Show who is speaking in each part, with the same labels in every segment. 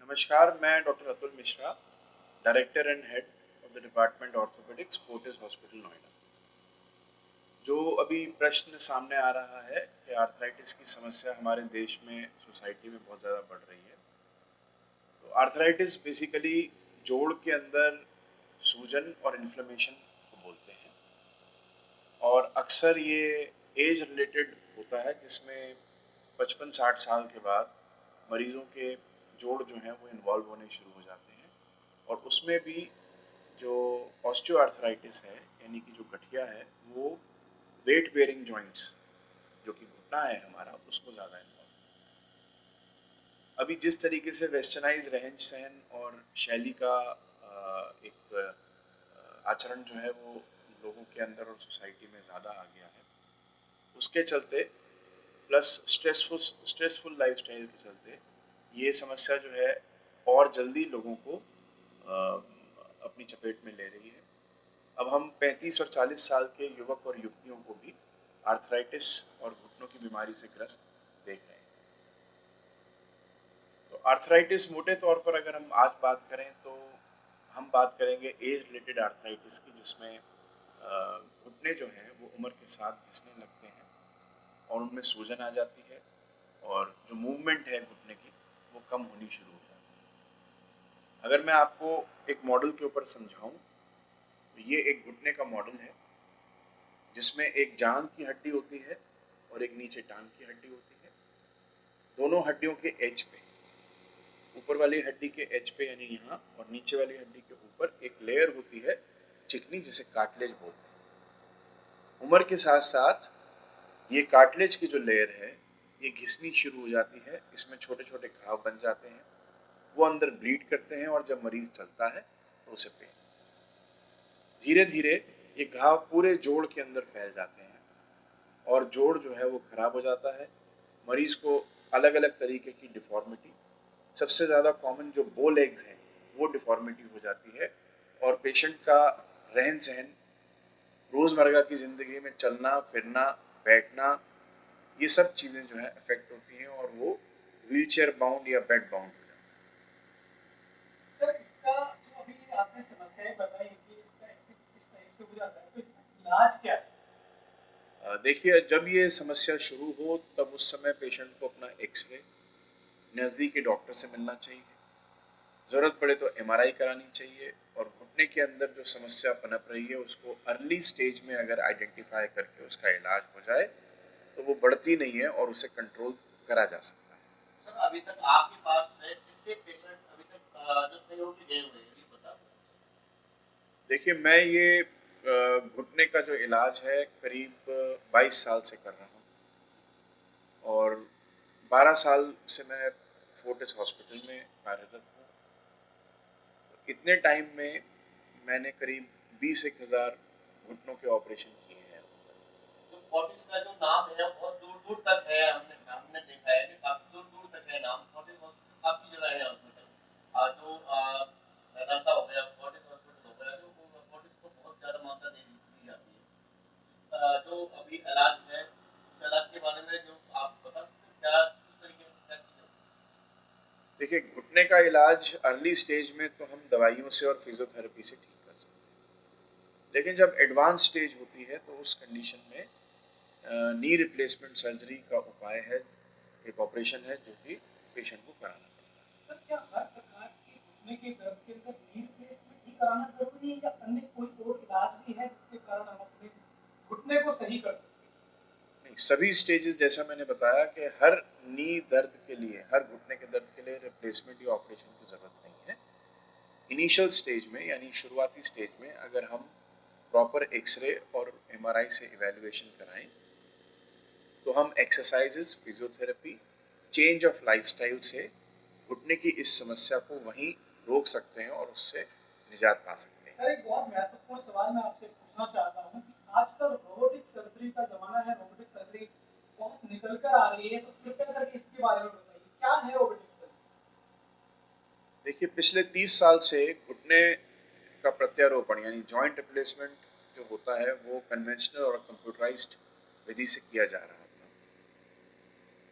Speaker 1: नमस्कार, मैं doctor Atul Mishra, director and head of the department orthopaedics, Fortis hospital, Noida. जो अभी प्रश्न सामने आ रहा है कि आर्थराइटिस की समस्या हमारे देश में, सोसाइटी में बहुत ज़्यादा बढ़ रही है। तो आर्थराइटिस बेसिकली जोड़ के अंदर सूजन और इन्फ्लेमेशन को बोलते हैं, और अक्सर ये एज रिलेटेड होता है, जिसमें 55-60 साल के बाद मरीजों के जोड़ जो हैं वो इन्वॉल्व होने शुरू हो जाते हैं। और उसमें भी जो ऑस्टियोआर्थराइटिस है, यानी कि जो गठिया है, वो वेट बेयरिंग जॉइंट्स, जो कि घुटना है हमारा, उसको ज़्यादा इन्वॉल्व। अभी जिस तरीके से वेस्टर्नाइज रहन सहन और शैली का एक आचरण जो है वो लोगों के अंदर और सोसाइटी में ज़्यादा आ गया है, उसके चलते प्लस स्ट्रेसफुल लाइफस्टाइल के चलते ये समस्या जो है और जल्दी लोगों को अपनी चपेट में ले रही है। अब हम 35 और 40 साल के युवक और युवतियों को भी आर्थराइटिस और घुटनों की बीमारी से ग्रस्त देख रहे हैं। तो आर्थराइटिस मोटे तौर पर अगर हम आज बात करें तो हम बात करेंगे एज रिलेटेड आर्थराइटिस की, जिसमें घुटने जो हैं वो उम्र के साथ घिसने लगते हैं और उनमें सूजन आ जाती है, और जो मूवमेंट है घुटने की वो कम होनी शुरू हो जाती है। अगर मैं आपको एक मॉडल के ऊपर समझाऊं तो ये एक घुटने का मॉडल है, जिसमें एक जांघ की हड्डी होती है और एक नीचे टांग की हड्डी होती है। दोनों हड्डियों के एज पे, ऊपर वाली हड्डी के एज पे यानी यहाँ, और नीचे वाली हड्डी के ऊपर एक लेयर होती है चिकनी, जिसे कार्टिलेज बोलते हैं। उम्र के साथ साथ ये कार्टिलेज की जो लेयर है ये घिसनी शुरू हो जाती है, इसमें छोटे छोटे घाव बन जाते हैं, वो अंदर ब्लीड करते हैं, और जब मरीज चलता है तो उसे पेन। धीरे धीरे ये घाव पूरे जोड़ के अंदर फैल जाते हैं, और जोड़ जो है वो खराब हो जाता है। मरीज को अलग अलग तरीके की डिफॉर्मिटी, सबसे ज़्यादा कॉमन जो बो लेग्स हैं वो डिफॉर्मिटी हो जाती है, और पेशेंट का रहन सहन, रोज़मर्रा की ज़िंदगी में चलना फिरना बैठना, ये सब चीज़ें जो है अफेक्ट होती हैं, और वो व्हीलचेयर बाउंड या बेड बाउंड हो जाता है।
Speaker 2: सर, इसका जो अभी आपने समस्याएं बताई कि इसका इस टाइप से हो जाता है, तो इसका इलाज क्या है?
Speaker 1: देखिए, जब ये समस्या शुरू हो तब उस समय पेशेंट को अपना एक्सरे, नज़दीकी डॉक्टर से मिलना चाहिए, ज़रूरत पड़े तो एमआरआई करानी चाहिए, और घुटने के अंदर जो समस्या पनप रही है उसको अर्ली स्टेज में अगर आइडेंटिफाई करके उसका इलाज हो जाए तो वो बढ़ती नहीं है और उसे कंट्रोल करा जा सकता है।
Speaker 2: सर, अभी तक आपके पास में कितने पेशेंट अभी तक जो सही होके गए हुए हैं, ये बता दो।
Speaker 1: देखिए, मैं ये घुटने का जो इलाज है करीब 22 साल से कर रहा हूँ, और 12 साल से मैं फोर्टिस हॉस्पिटल में कार्यरत हूँ। इतने टाइम में मैंने करीब 20-1 हज़ार घुटनों के ऑपरेशन किए हैं।
Speaker 2: तो फोर्टिस का जो नाम है बहुत दूर दूर तक है, हमने देखा है कि काफी दूर दूर तक है नाम। फोर्टिस हॉस्पिटल काफी जगह है हॉस्पिटल, जो मेदांता हो गया, फोर्टिस हॉस्पिटल हो गया, जो फोर्टिस को बहुत ज्यादा मान्यता दी जाती है। जो अभी इलाज है, उस इलाज के बारे में जो आप बता सकते हैं, क्या किस तरीके से क्या चीजें?
Speaker 1: देखिए, घुटने का इलाज अर्ली स्टेज में तो हम दवाइयों से और फिजियोथेरेपी से ठीक कर सकते हैं, लेकिन जब एडवांस स्टेज होती है तो उस कंडीशन में नी रिप्लेसमेंट सर्जरी का उपाय है, एक ऑपरेशन है जो कि पेशेंट को कराना पड़ता है।
Speaker 2: सर, क्या हर प्रकार के घुटने के दर्द के अंदर नी रिप्लेसमेंट ही कराना जरूरी है, या अन्य कोई और इलाज भी है जिसके कारण हम अपने घुटने को सही कर सकते हैं?
Speaker 1: नहीं, सभी स्टेजेस, जैसा मैंने बताया कि हर नी दर्द के लिए, हर घुटने के दर्द के लिए रिप्लेसमेंट या ऑपरेशन की ज़रूरत नहीं है। इनिशियल स्टेज में यानी शुरुआती स्टेज में अगर हम प्रॉपर एक्सरे और एमआरआई से इवैल्यूएशन कराएं तो हम exercises, physiotherapy, change of lifestyle से घुटने की इस समस्या को वहीं रोक सकते हैं और उससे निजात पा सकते हैं।
Speaker 2: सर, एक बहुत महत्वपूर्ण सवाल मैं आपसे पूछना चाहता हूँ कि आजकल रोबोटिक सर्जरी का जमाना है, रोबोटिक सर्जरी बहुत निकल कर आ रही है, तो कृपया करके इसके बारे में बताइए, क्या है रोबोटिक सर्जरी?
Speaker 1: देखिए, पिछले 30 साल से घुटने का प्रत्यारोपण यानी जॉइंट रिप्लेसमेंट जो होता है वो कन्वेंशनल और कंप्यूटराइज्ड विधि से किया जा रहा था।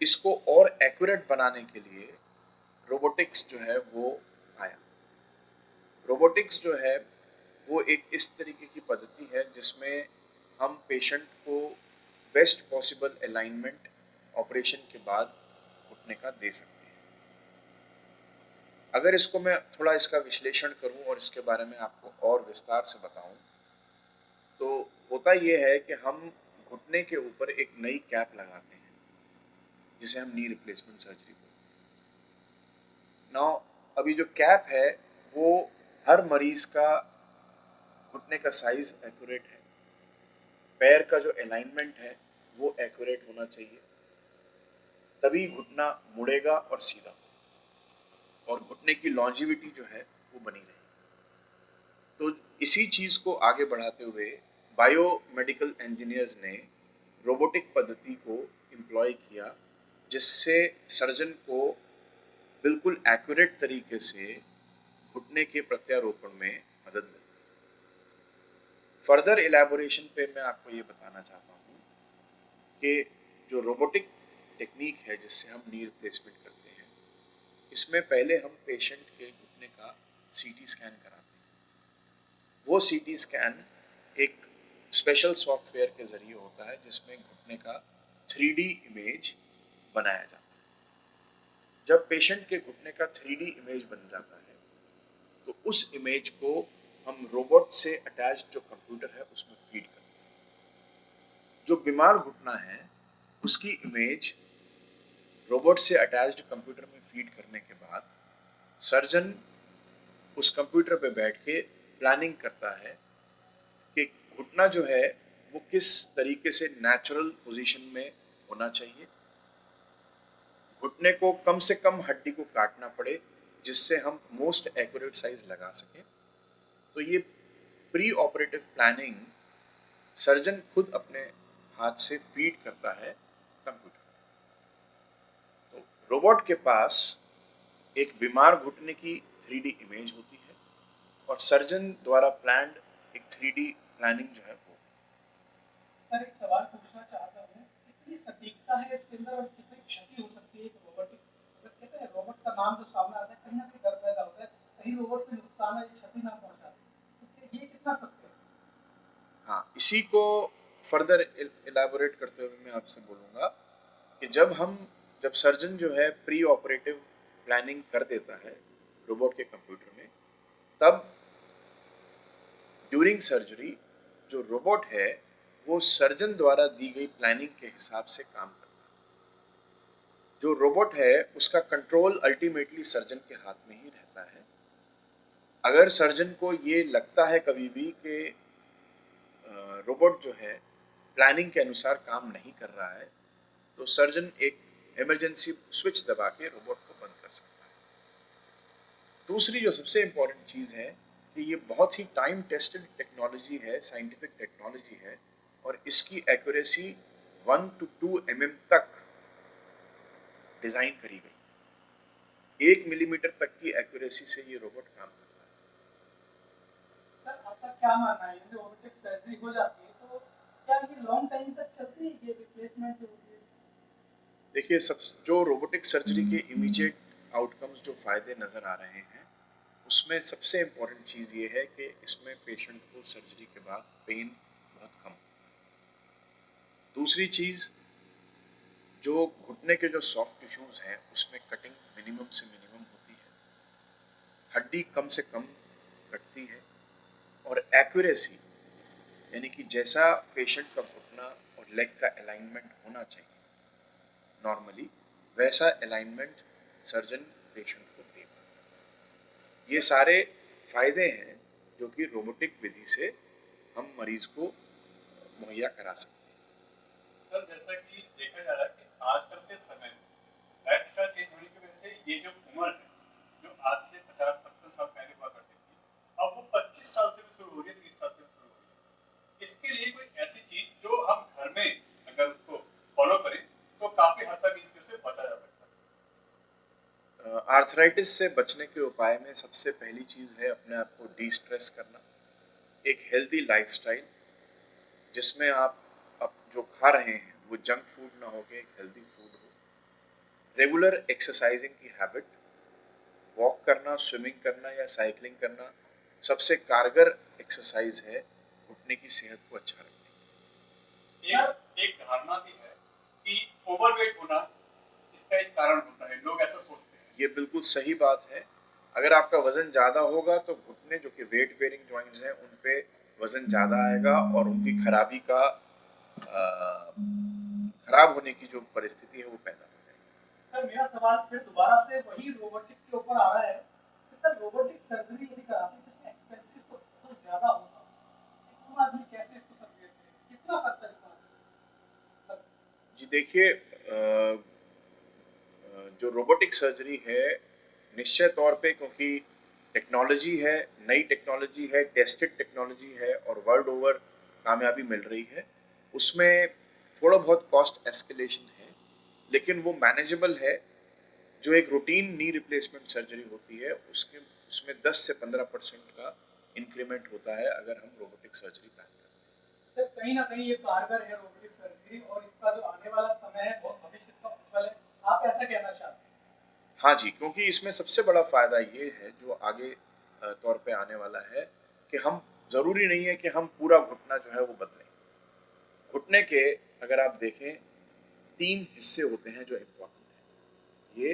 Speaker 1: इसको और एक्यूरेट बनाने के लिए रोबोटिक्स जो है वो आया। रोबोटिक्स जो है वो एक इस तरीके की पद्धति है जिसमें हम पेशेंट को बेस्ट पॉसिबल अलाइनमेंट ऑपरेशन के बाद घुटने का दे सकते हैं। अगर इसको मैं थोड़ा इसका विश्लेषण करूं और इसके बारे में आपको और विस्तार से बताऊं तो होता ये है कि हम घुटने के ऊपर एक नई कैप लगाते हैं जिसे हम नी रिप्लेसमेंट सर्जरी बोलते हैं। नाउ अभी जो कैप है वो हर मरीज का घुटने का साइज एक्यूरेट है, पैर का जो अलाइनमेंट है वो एक्यूरेट होना चाहिए, तभी घुटना मुड़ेगा और सीधा होगा और घुटने की लॉन्जिविटी जो है वो बनी रहेगी। तो इसी चीज को आगे बढ़ाते हुए बायोमेडिकल इंजीनियर्स ने रोबोटिक पद्धति को एम्प्लॉय किया जिससे सर्जन को बिल्कुल एक्यूरेट तरीके से घुटने के प्रत्यारोपण में मदद मिलती है। फर्दर इलेबोरेशन पे मैं आपको ये बताना चाहता हूँ कि जो रोबोटिक टेक्निक है जिससे हम नी रिप्लेसमेंट करते हैं, इसमें पहले हम पेशेंट के घुटने का सीटी स्कैन कराते हैं। वो सीटी स्कैन एक स्पेशल सॉफ्टवेयर के जरिए होता है जिसमें घुटने का 3D इमेज बनाया जाता है। जब पेशेंट के घुटने का 3D इमेज बन जाता है तो उस इमेज को हम रोबोट से अटैच्ड जो कंप्यूटर है उसमें फीड करते हैं। जो बीमार घुटना है उसकी इमेज रोबोट से अटैच्ड कंप्यूटर में फीड करने के बाद सर्जन उस कंप्यूटर पे बैठ के प्लानिंग करता है कि घुटना जो है वो किस तरीके से नेचुरल पोजीशन में होना चाहिए, घुटने को कम से कम हड्डी को काटना पड़े जिससे हम मोस्ट एक्यूरेट साइज लगा सकें। तो ये प्री ऑपरेटिव प्लानिंग सर्जन खुद अपने हाथ से फीड करता है कंप्यूटर। तो रोबोट के पास एक बीमार घुटने की 3D इमेज होती है और सर्जन द्वारा प्लान्ड एक 3D प्लानिंग जो है वो।
Speaker 3: सर एक सवाल पूछना चाहता हूँ, कितनी सटीकता है इसके अंदर और कितनी क्षति हो सकती है एक रोबोटिक, मतलब कहते हैं रोबोट का नाम जब सामने आता है कहीं ना कहीं डर पैदा होता है कहीं रोबोट पे नुकसान है क्षति ना पहुंचा दे, तो ये कितना सत्य है?
Speaker 1: हाँ, इसी को फर्दर इलाबोरेट करते हुए मैं आपसे बोलूँगा कि जब सर्जन जो है प्री ऑपरेटिव प्लानिंग कर देता है रोबोट के कंप्यूटर में, तब ड्यूरिंग सर्जरी जो रोबोट है वो सर्जन द्वारा दी गई प्लानिंग के हिसाब से काम करता है। जो रोबोट है उसका कंट्रोल अल्टीमेटली सर्जन के हाथ में ही रहता है। अगर सर्जन को ये लगता है कभी भी कि रोबोट जो है प्लानिंग के अनुसार काम नहीं कर रहा है तो सर्जन एक इमरजेंसी स्विच दबा के रोबोट को बंद कर सकता है। दूसरी जो सबसे इम्पोर्टेंट चीज़ है कि ये बहुत ही टाइम टेस्टेड टेक्नोलॉजी है, साइंटिफिक टेक्नोलॉजी है और इसकी एक्यूरेसी 1 to 2 mm तक डिज़ाइन करी गई। 1 मिलीमीटर तक की एक्यूरेसी से ये रोबोट काम करता है।
Speaker 3: सर आपका क्या मानना है, जैसे रोबोटिक सर्जरी हो जाती है तो क्या ये लॉन्ग टाइम तक चलती है ये रिप्लेसमेंट जो होती है?
Speaker 1: देखिए, सब जो रोबोटिक सर्जरी के इमीडिएट आउटकम्स जो फ़ायदे नज़र आ रहे हैं उसमें सबसे इम्पोर्टेंट चीज़ ये है कि इसमें पेशेंट को सर्जरी के बाद पेन बहुत कम। दूसरी चीज़, जो घुटने के जो सॉफ्ट टिश्यूज़ हैं उसमें कटिंग मिनिमम से मिनिमम होती है, हड्डी कम से कम कटती है और एक्यूरेसी यानी कि जैसा पेशेंट का घुटना और लेग का अलाइनमेंट होना चाहिए नॉर्मली, वैसा अलाइनमेंट सर्जन पेशेंट को दे पाता है। ये सारे फायदे हैं जो कि रोबोटिक विधि से हम मरीज को मुहैया करा सकते हैं।
Speaker 4: सर जैसा कि देखा जा रहा है कि आजकल के समय में लाइफस्टाइल चेंज होने की वजह से ये जो उम्र है जो आज से 50-55 साल पहले हुआ करती थी, अब वो 25 साल से भी शुरू हो रही है, 30 साल से भी शुरू हो रही है। इसके लिए कोई ऐसी चीज जो हम घर में अगर उसको फॉलो करें तो काफी हद तक इन चीजों से बचा जा सकता है।
Speaker 1: आर्थराइटिस से बचने के उपाय में सबसे पहली चीज़ है अपने आप को डी स्ट्रेस करना, एक हेल्दी लाइफस्टाइल जिसमें आप जो खा रहे हैं वो जंक फूड ना हो के एक हेल्दी फूड हो, रेगुलर एक्सरसाइजिंग की हैबिट वॉक करना, स्विमिंग करना या साइकिलिंग करना सबसे कारगर एक्सरसाइज है घुटने की सेहत को अच्छा रखने
Speaker 4: एक धारणा भी है कि ओवरवेट होना इसका एक कारण होता है, लोग ऐसा सोचते हैं।
Speaker 1: की। ये बिल्कुल सही बात है। अगर आपका वजन ज़्यादा होगा तो घुटने जो कि वेट बेयरिंग जॉइंट्स हैं उन पे वजन ज़्यादा आएगा और उनकी खराबी का खराब होने की जो परिस्थिति है वो पैदा हो जाएगी।
Speaker 3: सर मेरा सवाल फिर दोबारा से वही रोबोटिक के ऊपर आ रहा है कि सर रोबोटिक सर्जरी यदि कराते हैं तो इसमें एक्सपेंसेस तो बहुत ज़्यादा होगा। एक आम आदमी कैसे इसको सर्जरी करेगा? कितना खर्चा इसका होगा?
Speaker 1: जी देखिए, जो रोबोटिक सर्जरी है निश्चय तौर पे, क्योंकि टेक्नोलॉजी है, नई टेक्नोलॉजी है, टेस्टेड टेक्नोलॉजी है और वर्ल्ड ओवर कामयाबी मिल रही है, उसमें थोड़ा बहुत कॉस्ट एस्केलेशन है, लेकिन वो मैनेजेबल है। जो एक रूटीन नी रिप्लेसमेंट सर्जरी होती है उसमें 10 से 15% का इंक्रीमेंट होता है अगर हम रोबोटिक सर्जरी प्लान करते हैं।
Speaker 3: सर कहीं ना कहीं ये कारगर है रोबोटिक सर्जरी और इसका जो आने वाला समय है बहुत भविष्य इसका उज्जवल है, आप ऐसा कहना चाहते हैं?
Speaker 1: हाँ जी, क्योंकि इसमें सबसे बड़ा फायदा ये है जो आगे तौर पे आने वाला है कि हम जरूरी नहीं है कि हम पूरा घुटना जो है वो बदलें। घुटने के अगर आप देखें 3 हिस्से होते हैं जो इम्पोर्टेंट है, ये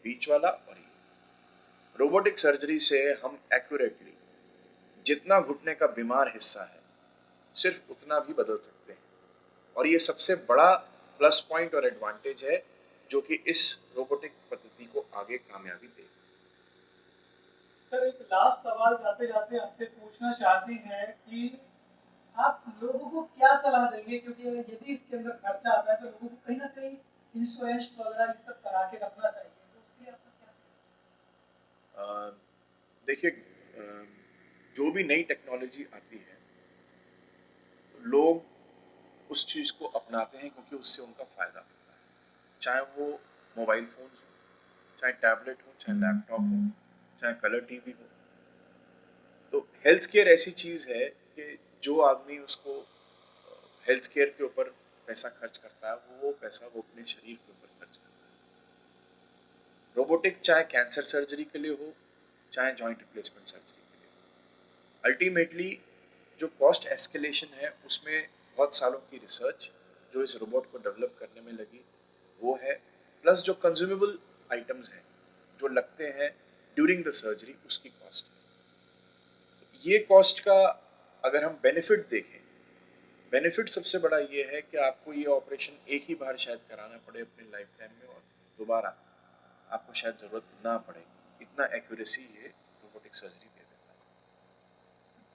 Speaker 1: बीच वाला और ये। रोबोटिक सर्जरी से हम एक्यूरेटली जितना घुटने का बीमार हिस्सा है सिर्फ उतना भी बदल सकते हैं और ये सबसे बड़ा प्लस पॉइंट और एडवांटेज है जो कि इस रोबोटिक पद्धति को आगे कामयाबी देगा।
Speaker 3: सर एक लास्ट सवाल जाते जाते आपसे पूछना चाहते हैं कि आप लोगों को क्या सलाह देंगे, क्योंकि यदि इसके अंदर खर्चा आता है तो लोगों को कहीं ना कहीं इंश्योरेंस वगैरह ये सब करा के रखना चाहिए, तो उसके लिए आपका क्या?
Speaker 1: देखिए, जो भी नई टेक्नोलॉजी आती है लोग उस चीज़ को अपनाते हैं क्योंकि उससे उनका फ़ायदा होता है, चाहे वो मोबाइल फ़ोन हो, चाहे टैबलेट हो, चाहे लैपटॉप हो, चाहे कलर टीवी हो। तो हेल्थ केयर ऐसी चीज़ है कि जो आदमी उसको हेल्थ केयर के ऊपर पैसा खर्च करता है वो पैसा वो अपने शरीर के ऊपर खर्च करता है। रोबोटिक चाहे कैंसर सर्जरी के लिए हो, चाहे जॉइंट रिप्लेसमेंट सर्जरी के लिए हो, अल्टीमेटली जो कॉस्ट एस्केलेशन है उसमें बहुत सालों की रिसर्च जो इस रोबोट को डेवलप करने में लगी वो है, प्लस जो कंज्यूमेबल आइटम्स हैं जो लगते हैं ड्यूरिंग द सर्जरी उसकी कॉस्ट है। ये कॉस्ट का अगर हम बेनिफिट देखें, बेनिफिट सबसे बड़ा ये है कि आपको ये ऑपरेशन एक ही बार शायद कराना पड़े अपनी लाइफ टाइम में और दोबारा आपको शायद ज़रूरत ना पड़े, इतना एक्यूरेसी ये रोबोटिक सर्जरी दे देता है।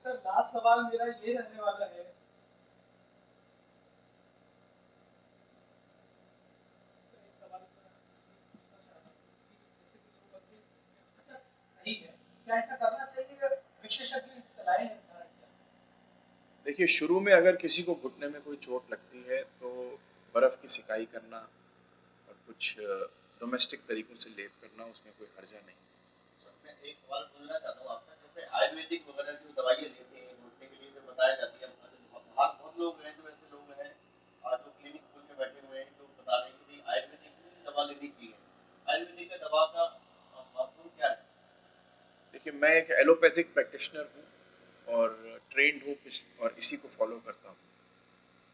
Speaker 3: सर लास्ट सवाल मेरा ये रहने वाला है, सही है क्या ऐसा करना चाहिए, विशेषज्ञ की सलाह है?
Speaker 1: देखिए, शुरू में अगर किसी को घुटने में कोई चोट लगती है तो बर्फ़ की सिकाई करना और कुछ डोमेस्टिक तरीकों से लेप करना उसमें कोई हर्जा नहीं।
Speaker 2: मैं एक सवाल पूछना चाहता हूँ आपसे, जैसे आयुर्वेदिक वगैरह जो दवाइयाँ लेते हैं घुटने के लिए जो बताया जाती है, बाहर बहुत लोग हैं जो ऐसे लोग हैं जो क्लिनिक खोल के बैठे हुए हैं जो बता रहे हैं कि आयुर्वेदिक की दवा लेनी चाहिए, आयुर्वेदिक का दवा का महत्व क्या है?
Speaker 1: देखिए, मैं एक एलोपैथिक प्रैक्टिशनर हूँ और ट्रेंड हूँ और इसी को फॉलो करता हूँ।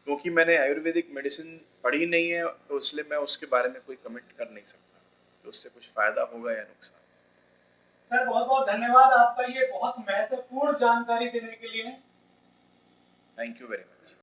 Speaker 1: क्योंकि मैंने आयुर्वेदिक मेडिसिन पढ़ी नहीं है तो इसलिए मैं उसके बारे में कोई कमेंट कर नहीं सकता कि उससे कुछ फ़ायदा होगा या नुकसान।
Speaker 3: सर बहुत बहुत धन्यवाद आपका ये बहुत महत्वपूर्ण जानकारी देने के लिए।
Speaker 1: Thank you very much.